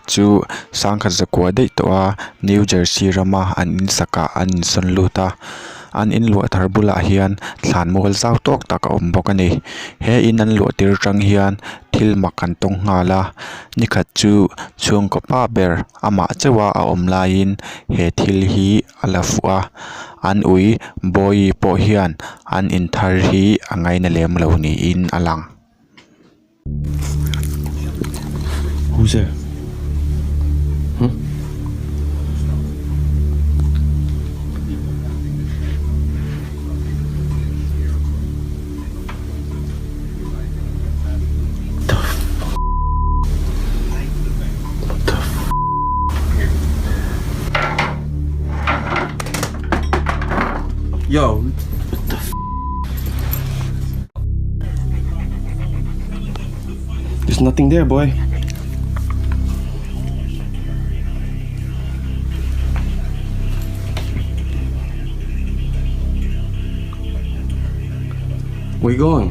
chu sangkhat zakua dei to a New Jersey rama an in saka an son luta an in luah thar bulah hian thlanmual zau tok tak a awm bawk ani he in an luah tir tang hian thilmak an tong ngala nikhat chu chung kopa ber ama chewa a awm lain he thil hi ala fuwa an ui boi po hian an in thar hi angai na lem lo ni in alang. Who's there? Yo, what the f? There's nothing there, boy. Where you going?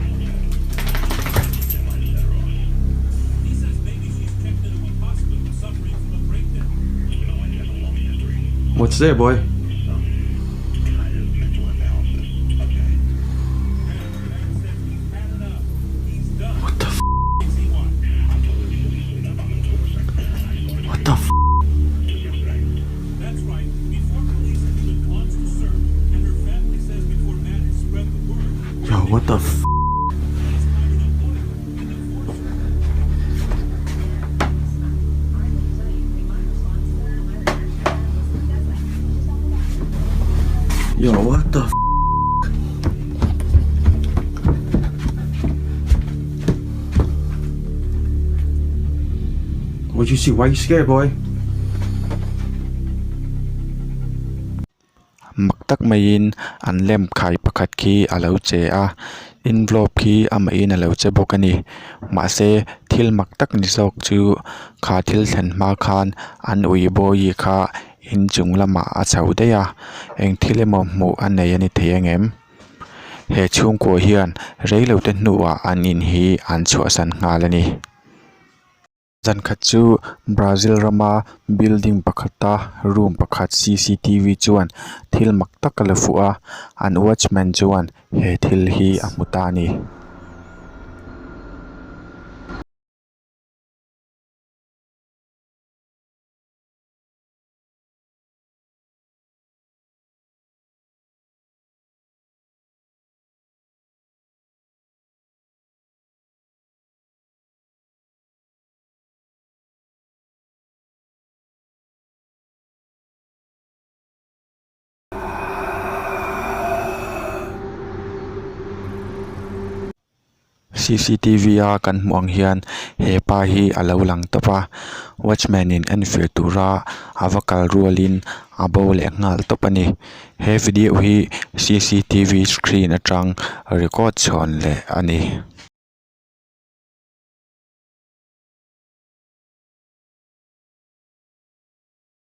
What's there, boy? What the f? What the f? That's right. Before police have been on to search, and her family says before Matt has spread the word. Yo, what the f? Yo, what the f? What'd you see? Why you scared, boy? Maktak mayin an lem khai pakhat khi alo che a envelope khi ama in alo che bokani ma se thil maktak ni sok chu kha thil thlanma khan an ui boi kha in chung lama a chau de ya eng thilemo mu an nei ani thengem he chung ko hian reilo te hnuwa an in hi an chho san ngalani zan khat chu Brazil rama building pakhata room pakhat CCTV chuan thilmak takala fuwa an watchman chuan he thil hi amutani CCTV a kan hmuang hian he pa hi alo lang topa watchman in enfield tura avakal rualin abo le ngal topani he video hi CCTV screen atang record chon le ani